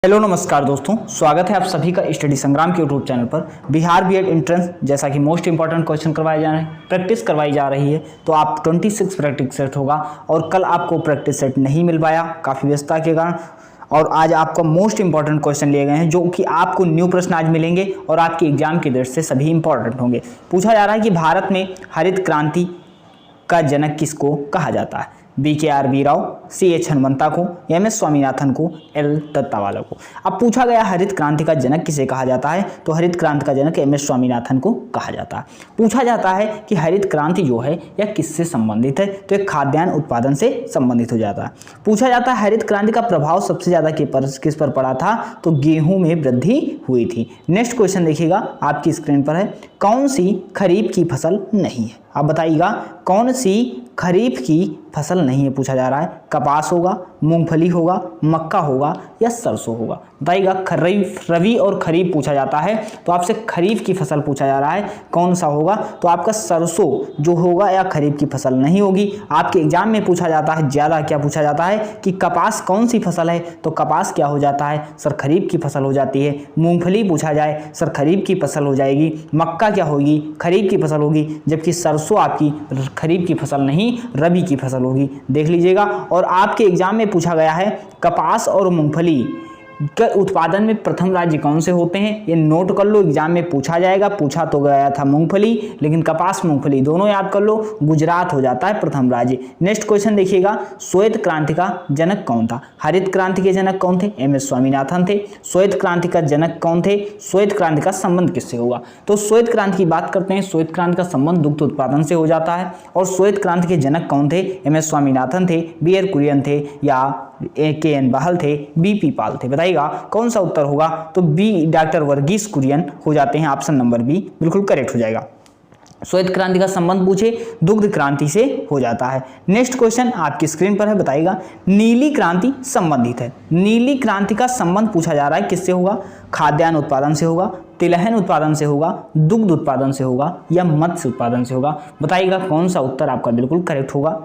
Hello नमस्कार दोस्तों, स्वागत है आप सभी का स्टडी संग्राम के यूट्यूब चैनल पर। बिहार बीएड एंट्रेंस जैसा कि मोस्ट इंपॉर्टेंट क्वेश्चन करवाए जा रहे हैं, प्रैक्टिस करवाई जा रही है। तो आप 26 प्रैक्टिस सेट होगा और कल आपको प्रैक्टिस सेट नहीं मिल पाया काफ़ी व्यस्तता के कारण, और आज आपको मोस्ट इंपॉर्टेंट क्वेश्चन लिए गए हैं जो कि आपको न्यू प्रश्न आज मिलेंगे और आपके एग्जाम की दृष्टि से सभी इंपॉर्टेंट होंगे। पूछा जा रहा है कि भारत में हरित क्रांति का जनक किसको कहा जाता है? BKRB राव, CH हनुमंता को, MS स्वामीनाथन को, L दत्तावाला को। अब पूछा गया हरित क्रांति का जनक किसे कहा जाता है, तो हरित क्रांति का जनक MS स्वामीनाथन को कहा जाता है। पूछा जाता है कि हरित क्रांति जो है यह किससे संबंधित है, तो एक खाद्यान्न उत्पादन से संबंधित हो जाता है। पूछा जाता है हरित क्रांति का प्रभाव सबसे ज्यादा किस पर पड़ा था, तो गेहूं में वृद्धि हुई थी। नेक्स्ट क्वेश्चन देखिएगा, आपकी स्क्रीन पर है, कौन सी खरीफ की फसल नहीं है? आप बताइएगा कौन सी खरीफ की फसल नहीं है। पूछा जा रहा है कपास होगा, मूंगफली होगा, मक्का होगा या सरसों होगा। बताइएगा खरीफ, रबी और खरीफ पूछा जाता है, तो आपसे खरीफ की फसल पूछा जा रहा है कौन सा होगा, तो आपका सरसों जो होगा या खरीफ की फसल नहीं होगी। आपके एग्जाम में पूछा जाता है ज़्यादा क्या पूछा जाता है कि कपास कौन सी फसल है, तो कपास क्या हो जाता है सर, खरीफ की फसल हो जाती है। मूंगफली पूछा जाए सर, खरीफ की फसल हो जाएगी। मक्का क्या होगी, खरीफ की फसल होगी, जबकि सरसों आपकी खरीफ की फसल नहीं रबी की फसल होगी। देख लीजिएगा। और आपके एग्जाम में पूछा गया है कपास और मूंगफली के उत्पादन में प्रथम राज्य कौन से होते हैं, ये नोट कर लो, एग्जाम में पूछा जाएगा। पूछा तो गया था मूंगफली, लेकिन कपास मूंगफली दोनों याद कर लो, गुजरात हो जाता है प्रथम राज्य। नेक्स्ट क्वेश्चन देखिएगा, श्वेत क्रांति का जनक कौन था? हरित क्रांति के जनक कौन थे? MS स्वामीनाथन थे। श्वेत क्रांति का जनक कौन थे? श्वेत क्रांति का संबंध किससे होगा? तो श्वेत क्रांति की बात करते हैं, श्वेत क्रांति का संबंध दुग्ध उत्पादन से हो जाता है। और श्वेत क्रांति के जनक कौन थे? MS स्वामीनाथन थे, BR कुरियन थे या KN बाहल थे, BP पाल थे। बताइएगा कौन सा उत्तर होगा, तो B डॉक्टर वर्गीस कुरियन हो जाते हैं। ऑप्शन नंबर B बिल्कुल करेक्ट हो जाएगा। श्वेत क्रांति का संबंध पूछे दुग्ध क्रांति से हो जाता है। नेक्स्ट क्वेश्चन आपकी स्क्रीन पर है, बताइएगा नीली क्रांति संबंधित है। नीली क्रांति का संबंध पूछा जा रहा है किससे होगा? खाद्यान्न उत्पादन से होगा, तिलहन उत्पादन से होगा, दुग्ध उत्पादन से होगा या मत्स्य उत्पादन से होगा। बताइएगा कौन सा उत्तर आपका बिल्कुल करेक्ट होगा।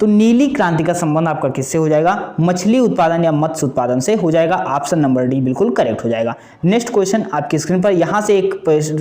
तो नीली क्रांति का संबंध आपका किससे हो जाएगा? मछली उत्पादन या मत्स्य उत्पादन से हो जाएगा। ऑप्शन नंबर D बिल्कुल करेक्ट हो जाएगा। नेक्स्ट क्वेश्चन आपकी स्क्रीन पर, यहां से एक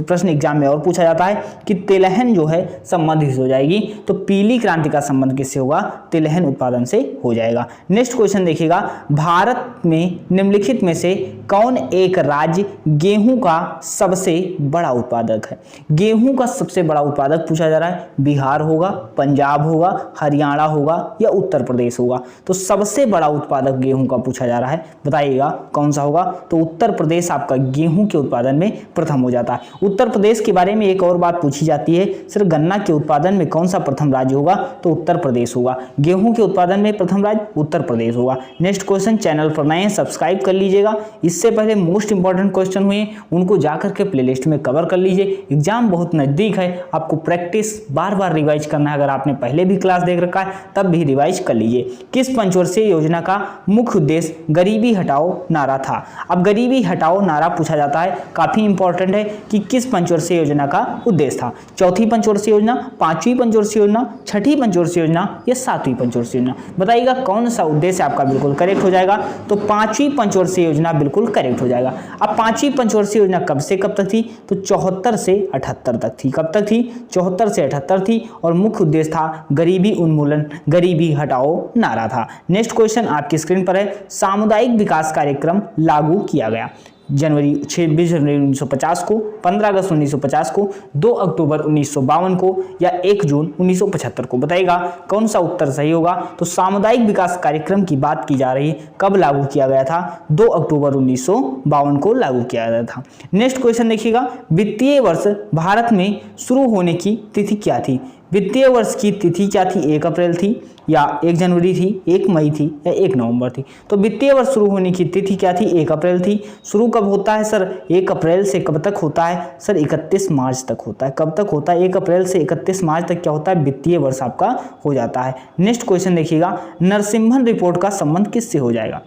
प्रश्न एग्जाम में और पूछा जाता है कि तिलहन जो है संबंधित हो जाएगी, तो पीली क्रांति का संबंध किससे होगा? तिलहन उत्पादन से हो जाएगा। नेक्स्ट क्वेश्चन देखिएगा, भारत में निम्नलिखित में से कौन एक राज्य गेहूं का सबसे बड़ा उत्पादक है? गेहूं का सबसे बड़ा उत्पादक पूछा जा रहा है, बिहार होगा, पंजाब होगा, हरियाणा होगा या उत्तर प्रदेश होगा। तो सबसे बड़ा उत्पादक गेहूं का पूछा जा रहा है, बताइएगा कौन सा होगा? तो उत्तर प्रदेश आपका गेहूं के उत्पादन में प्रथम हो जाता है। उत्तर प्रदेश के बारे में एक और बात पूछी जाती है, सिर्फ गन्ना के उत्पादन में कौन सा प्रथम राज्य होगा? तो उत्तर प्रदेश होगा। गेहूं के उत्पादन में प्रथम राज्य उत्तर प्रदेश होगा। नेक्स्ट क्वेश्चन, चैनल पर नए हैं सब्सक्राइब कर लीजिएगा। इससे पहले मोस्ट इंपॉर्टेंट क्वेश्चन हुए उनको जाकर के प्लेलिस्ट में कवर कर लीजिए। एग्जाम बहुत नजदीक है, आपको प्रैक्टिस बार बार रिवाइज करना है। अगर आपने पहले भी क्लास देख रखा है तब भी रिवाइज कर लीजिए। किस पंचवर्षीय योजना का मुख्य उद्देश्य गरीबी हटाओ नारा था? अब गरीबी हटाओ नारा पूछा जाता है, काफी इंपॉर्टेंट है कि किस पंचवर्षीय योजना का उद्देश्य था। चौथी पंचवर्षीय योजना, पांचवी पंचवर्षीय योजना, छठी पंचवर्षीय योजना या सातवीं पंचवर्षीय योजना? बताइएगा कौन सा उद्देश्य आपका बिल्कुल करेक्ट हो जाएगा। तो पांचवी पंचवर्षीय योजना बिल्कुल करेक्ट हो जाएगा। अब पांचवी पंचवर्षीय योजना कब से कब तक थी? तो 74 से 78 तक थी। कब तक थी? 74 से 78 थी। और मुख्य उद्देश्य था गरीबी उन्मूलन, गरीबी हटाओ नारा था। नेक्स्ट क्वेश्चन आपकी स्क्रीन पर है, सामुदायिक विकास कार्यक्रम लागू किया गया 26 जनवरी 1950 को, 15 अगस्त 1950 को, 2 अक्टूबर 1952 को या 1 जून 1975 को? बताइएगा कौन सा उत्तर सही होगा। तो सामुदायिक विकास कार्यक्रम की बात की जा रही है, कब लागू किया गया था? 2 अक्टूबर 1952 को लागू किया गया था। नेक्स्ट क्वेश्चन देखिएगा, वित्तीय वर्ष भारत में शुरू होने की तिथि क्या थी? वित्तीय वर्ष की तिथि क्या थी? 1 अप्रैल थी या 1 जनवरी थी, 1 मई थी या 1 नवंबर थी? तो वित्तीय वर्ष शुरू होने की तिथि क्या थी? 1 अप्रैल थी। शुरू कब होता है सर? 1 अप्रैल से कब तक होता है सर? 31 मार्च तक होता है। कब तक होता है? 1 अप्रैल से 31 मार्च तक क्या होता है? वित्तीय वर्ष आपका हो जाता है। नेक्स्ट क्वेश्चन देखिएगा, नरसिम्हन रिपोर्ट का संबंध किससे हो जाएगा?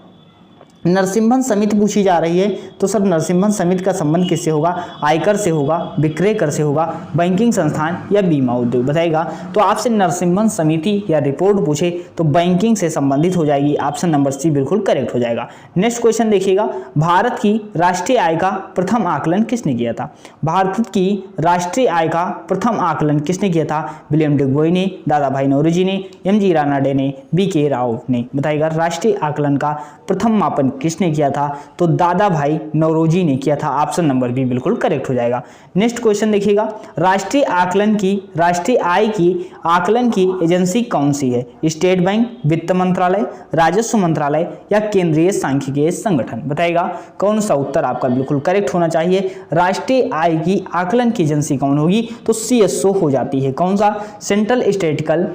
नरसिम्हन समिति पूछी जा रही है, तो सर नरसिम्हन समिति का संबंध किससे होगा? आयकर से होगा, विक्रय कर से होगा, बैंकिंग संस्थान या बीमा उद्योग, बताइएगा। तो आपसे नरसिम्हन समिति या रिपोर्ट पूछे तो बैंकिंग से संबंधित हो जाएगी, ऑप्शन नंबर सी बिल्कुल करेक्ट हो जाएगा। नेक्स्ट क्वेश्चन देखिएगा, भारत की राष्ट्रीय आय का प्रथम आकलन किसने किया था? भारत की राष्ट्रीय आय का प्रथम आकलन किसने किया था? विलियम डिगबॉय ने, दादा भाई नौरोजी ने, एम.जी. रानाडे ने, बी.के. राव ने, बताइएगा। राष्ट्रीय आकलन का प्रथम मापन किसने किया था? तो दादा भाई नौरोजी ने किया था, ऑप्शन नंबर बी बिल्कुल करेक्ट हो जाएगा। नेक्स्ट क्वेश्चन देखिएगा, राष्ट्रीय आय की आकलन की एजेंसी कौन सी है? स्टेट बैंक, वित्त मंत्रालय, राजस्व मंत्रालय या केंद्रीय सांख्यिकीय संगठन, बताइएगा। कौन सा उत्तर आपका बिल्कुल करेक्ट होना चाहिए? राष्ट्रीय आय की आकलन की एजेंसी कौन होगी? तो CSO हो जाती है। कौन सा? सेंट्रल स्टैटिस्टिकल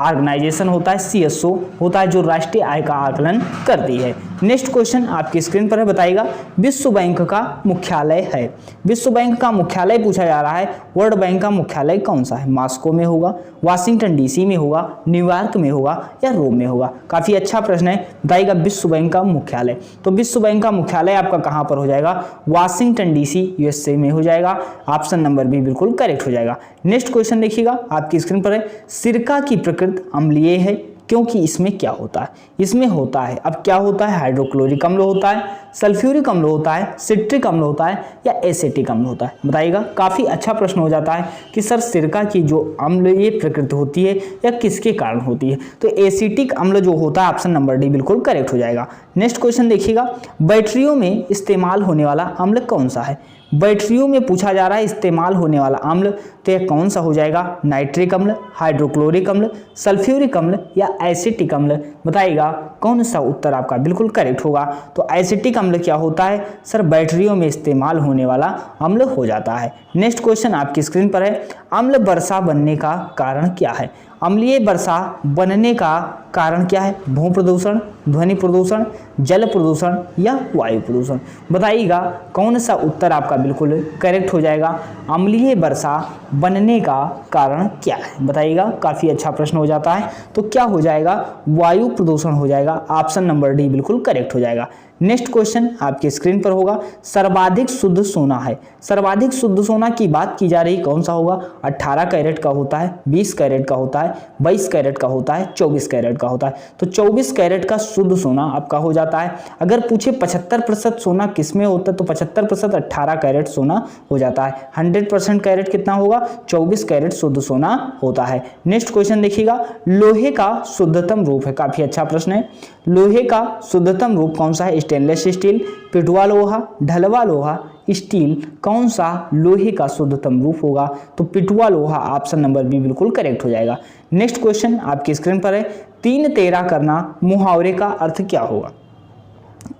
ऑर्गेनाइजेशन होता है, CSO होता है, जो राष्ट्रीय आय का आकलन करती है। नेक्स्ट क्वेश्चन आपकी स्क्रीन पर है, बताइएगा। विश्व बैंक का मुख्यालय है, विश्व बैंक का मुख्यालय पूछा जा रहा है। वर्ल्ड बैंक का मुख्यालय कौन सा है? मॉस्को में होगा, वाशिंगटन DC में होगा, न्यूयॉर्क में होगा या रोम में होगा? काफी अच्छा प्रश्न है, बताइएगा। विश्व बैंक का मुख्यालय, तो विश्व बैंक का मुख्यालय आपका कहां पर हो जाएगा? वाशिंगटन DC USA में हो जाएगा, ऑप्शन नंबर बी बिल्कुल करेक्ट हो जाएगा। नेक्स्ट क्वेश्चन देखिएगा, आपकी स्क्रीन पर है। सिरका की प्रकृति अम्लीय है क्योंकि इसमें क्या होता है? इसमें होता है, अब क्या होता है? हाइड्रोक्लोरिक अम्ल होता है, सल्फ्यूरिक अम्ल होता है, सिट्रिक अम्ल होता है या एसिटिक अम्ल होता है, बताइएगा। काफी अच्छा प्रश्न हो जाता है कि सर सिरका की जो अम्लीय प्रकृति होती है या किसके कारण होती है? तो एसिटिक अम्ल जो होता है, ऑप्शन नंबर डी बिल्कुल करेक्ट हो जाएगा। नेक्स्ट क्वेश्चन देखिएगा, बैटरियों में इस्तेमाल होने वाला अम्ल कौन सा है? बैटरियों में पूछा जा रहा है इस्तेमाल होने वाला अम्ल, तो यह कौन सा हो जाएगा? नाइट्रिक अम्ल, हाइड्रोक्लोरिक अम्ल, सल्फ्यूरिक अम्ल या एसिटिक अम्ल, बताइएगा। कौन सा उत्तर आपका बिल्कुल करेक्ट होगा? तो एसिटिक अम्ल क्या होता है? सर बैटरियों में इस्तेमाल होने वाला अम्ल हो जाता है। नेक्स्ट क्वेश्चन आपकी स्क्रीन पर है, अम्ल वर्षा बनने का कारण क्या है? अम्लीय वर्षा बनने का कारण क्या है? भू प्रदूषण, ध्वनि प्रदूषण, जल प्रदूषण या वायु प्रदूषण, बताइएगा। कौन सा उत्तर आपका बिल्कुल करेक्ट हो जाएगा? अम्लीय वर्षा बनने का कारण क्या है, बताइएगा। काफी अच्छा प्रश्न हो जाता है, तो क्या हो जाएगा? वायु प्रदूषण हो जाएगा, ऑप्शन नंबर डी बिल्कुल करेक्ट हो जाएगा। नेक्स्ट क्वेश्चन आपकी स्क्रीन पर होगा, सर्वाधिक शुद्ध सोना है। सर्वाधिक शुद्ध सोना की बात की जा रही, कौन सा होगा? 18 कैरेट का होता है, 20 कैरेट का होता है, 22 कैरेट का होता है, 24 कैरेट का होता है। तो 24 कैरेट का शुद्ध सोना आपका हो जाता है। अगर पूछे 75% सोना किस में होता है, तो 75% 18 कैरेट सोना हो जाता है। 100% कैरेट कितना होगा? 24 कैरेट शुद्ध सोना होता है। नेक्स्ट क्वेश्चन देखिएगा, लोहे का शुद्धतम रूप है, काफी अच्छा प्रश्न है। लोहे का शुद्धतम रूप कौन सा है? स्टेनलेस स्टील, पिटवा लोहा, ढलवा लोहा, स्टील, कौन सा लोहे का शुद्धतम रूप होगा? तो पिटवा लोहा, ऑप्शन नंबर बी बिल्कुल करेक्ट हो जाएगा। नेक्स्ट क्वेश्चन आपकी स्क्रीन पर है, 3 तेरा करना मुहावरे का अर्थ क्या होगा?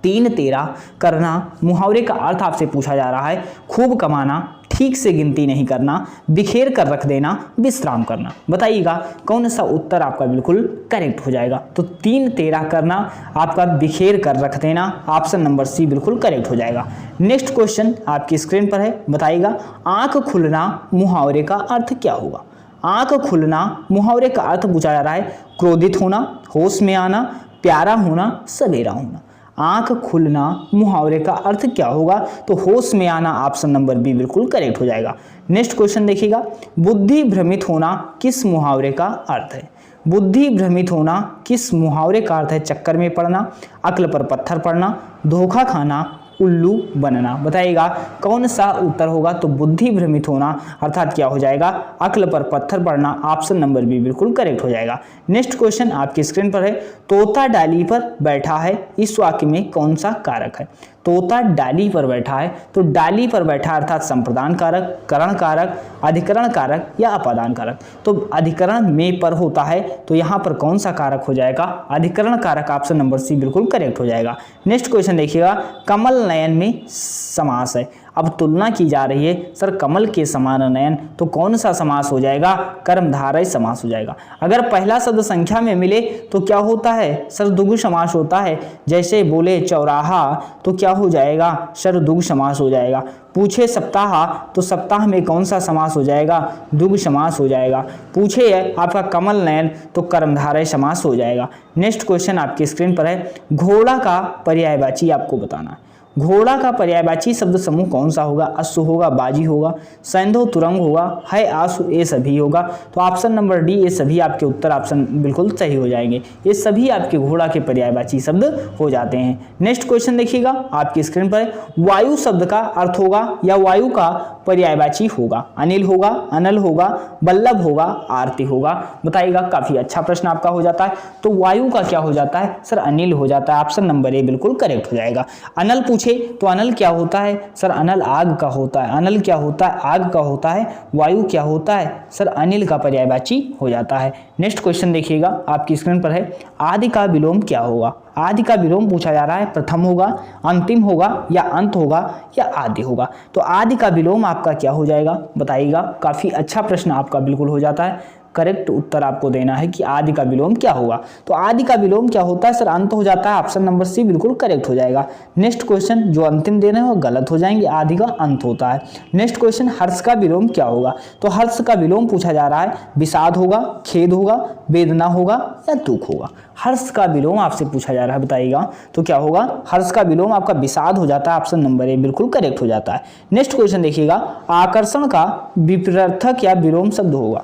3 तेरा करना मुहावरे का अर्थ आपसे पूछा जा रहा है। खूब कमाना, ठीक से गिनती नहीं करना, बिखेर कर रख देना, विश्राम करना, बताइएगा। कौन सा उत्तर आपका बिल्कुल करेक्ट हो जाएगा? तो 3 तेरा करना आपका बिखेर कर रख देना, ऑप्शन नंबर सी बिल्कुल करेक्ट हो जाएगा। नेक्स्ट क्वेश्चन आपकी स्क्रीन पर है, बताइएगा। आंख खुलना मुहावरे का अर्थ क्या होगा? आंख खुलना मुहावरे का अर्थ पूछा जा रहा है। क्रोधित होना, होश में आना, प्यारा होना, सवेरा होना। आंख खुलना मुहावरे का अर्थ क्या होगा? तो होश में आना, ऑप्शन नंबर बी बिल्कुल करेक्ट हो जाएगा। नेक्स्ट क्वेश्चन देखिएगा, बुद्धि भ्रमित होना किस मुहावरे का अर्थ है? बुद्धि भ्रमित होना किस मुहावरे का अर्थ है? चक्कर में पड़ना, अक्ल पर पत्थर पड़ना, धोखा खाना, उल्लू बनना, बताइएगा। कौन सा उत्तर होगा? तो बुद्धि भ्रमित होना अर्थात क्या हो जाएगा? अक्ल पर पत्थर पड़ना, ऑप्शन नंबर बी बिल्कुल करेक्ट हो जाएगा। नेक्स्ट क्वेश्चन आपकी स्क्रीन पर है, तोता डाली पर बैठा है, इस वाक्य में कौन सा कारक है? तोता डाली पर बैठा है, तो डाली पर बैठा अर्थात संप्रदान कारक, करण कारक, अधिकरण कारक या अपादान कारक। तो अधिकरण में पर होता है, तो यहाँ पर कौन सा कारक हो जाएगा? अधिकरण कारक, ऑप्शन नंबर सी बिल्कुल करेक्ट हो जाएगा। नेक्स्ट क्वेश्चन देखिएगा, कमल नयन में समास है। अब तुलना की जा रही है सर कमल के समान नयन, तो कौन सा समास हो जाएगा? कर्मधारय समास हो जाएगा। अगर पहला शब्द संख्या में मिले तो क्या होता है सर? द्विगु समास होता है। जैसे बोले चौराहा तो क्या हो जाएगा सर? द्विगु समास हो जाएगा। पूछे सप्ताह तो सप्ताह में कौन सा समास हो जाएगा? द्विगु समास हो जाएगा। पूछे आपका कमल नयन तो कर्मधारय समास हो जाएगा। नेक्स्ट क्वेश्चन आपकी स्क्रीन पर है, घोड़ा का पर्यायवाची आपको बताना है। घोड़ा का पर्यायवाची शब्द समूह कौन सा होगा? अश्व होगा, बाजी होगा, सैंधव तुरंग होगा, है आंसू, ये सभी होगा। तो ऑप्शन नंबर डी ये सभी आपके उत्तर ऑप्शन बिल्कुल सही हो जाएंगे। ये सभी आपके घोड़ा के पर्यायवाची शब्द हो जाते हैं। नेक्स्ट क्वेश्चन देखिएगा आपकी स्क्रीन पर, वायु शब्द का अर्थ होगा या वायु का पर्यायवाची होगा? अनिल होगा, अनल होगा, बल्लभ होगा, आरती होगा। बताइएगा, काफी अच्छा प्रश्न आपका हो जाता है। तो वायु का क्या हो जाता है सर? अनिल हो जाता है। ऑप्शन नंबर ए बिल्कुल करेक्ट हो जाएगा। अनल पूछे तो अनल क्या होता है सर? अनल आग का होता है। अनल क्या होता है? आग का होता है। वायु क्या होता है सर? अनिल का पर्यायवाची हो जाता है। नेक्स्ट क्वेश्चन देखिएगा आपकी स्क्रीन पर है, आदि का विलोम क्या होगा? आदि का विलोम पूछा जा रहा है, प्रथम होगा, अंतिम होगा या अंत होगा या आदि होगा। तो आदि का विलोम आपका क्या हो जाएगा? बताइएगा, काफी अच्छा प्रश्न आपका बिल्कुल हो जाता है। करेक्ट उत्तर आपको देना है कि आदि का विलोम क्या होगा। तो आदि का विलोम क्या होता है सर? अंत हो जाता है। ऑप्शन नंबर सी बिल्कुल करेक्ट हो जाएगा। नेक्स्ट क्वेश्चन जो अंतिम दे रहे हैं वो गलत हो जाएंगे, आदि का अंत होता है। नेक्स्ट क्वेश्चन, हर्ष का विलोम क्या होगा? तो हर्ष का विलोम पूछा जा रहा है, विषाद होगा, खेद होगा, वेदना होगा या दुख होगा। हर्ष का विलोम आपसे पूछा जा रहा है, बताइएगा तो क्या होगा? हर्ष का विलोम आपका विषाद हो जाता है। ऑप्शन नंबर ए बिल्कुल करेक्ट हो जाता है। नेक्स्ट क्वेश्चन देखिएगा, आकर्षण का विपर्थक या विलोम शब्द होगा।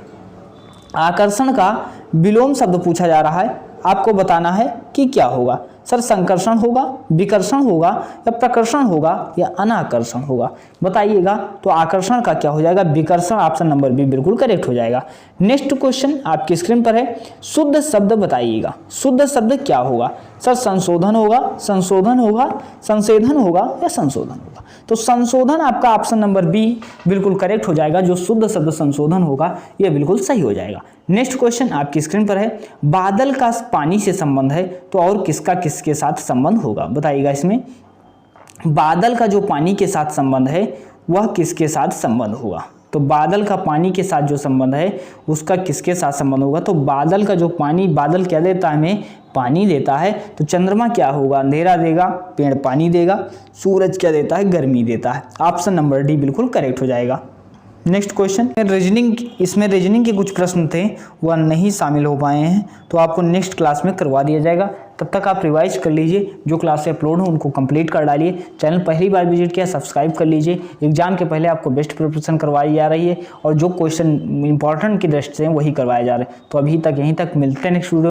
आकर्षण का विलोम शब्द पूछा जा रहा है, आपको बताना है कि क्या होगा सर? संकर्षण होगा, विकर्षण होगा या प्रकर्षण होगा या अनाकर्षण होगा। बताइएगा, तो आकर्षण का क्या हो जाएगा? विकर्षण। ऑप्शन नंबर बी बिल्कुल करेक्ट हो जाएगा। नेक्स्ट क्वेश्चन आपकी स्क्रीन पर है, शुद्ध शब्द बताइएगा। शुद्ध शब्द क्या होगा सर? संशोधन होगा, संशोधन होगा, संशोधन होगा या संशोधन होगा। तो संशोधन आपका ऑप्शन नंबर बी बिल्कुल करेक्ट हो जाएगा। जो शुद्ध शब्द संशोधन होगा यह बिल्कुल सही हो जाएगा। नेक्स्ट क्वेश्चन आपकी स्क्रीन पर है, बादल का पानी से संबंध है तो और किसका किसके साथ संबंध होगा? बताइएगा, इसमें बादल का जो पानी के साथ संबंध है वह किसके साथ संबंध होगा? तो बादल का पानी के साथ जो संबंध है उसका किसके साथ संबंध होगा? तो बादल का जो पानी, बादल क्या देता है हमें? पानी देता है। तो चंद्रमा क्या होगा? अंधेरा देगा, पेड़ पानी देगा, सूरज क्या देता है? गर्मी देता है। ऑप्शन नंबर डी बिल्कुल करेक्ट हो जाएगा। नेक्स्ट क्वेश्चन, रीजनिंग, इसमें रीजनिंग के कुछ प्रश्न थे वह नहीं शामिल हो पाए हैं, तो आपको नेक्स्ट क्लास में करवा दिया जाएगा। तब तक आप रिवाइज कर लीजिए, जो क्लास से अपलोड हो उनको कंप्लीट कर डालिए। चैनल पहली बार विजिट किया सब्सक्राइब कर लीजिए। एग्जाम के पहले आपको बेस्ट प्रिपरेशन करवाई जा रही है और जो क्वेश्चन इंपॉर्टेंट की दृष्टि से वही करवाए जा रहे हैं। तो अभी तक यहीं तक, मिलते हैं नेक्स्ट वीडियो।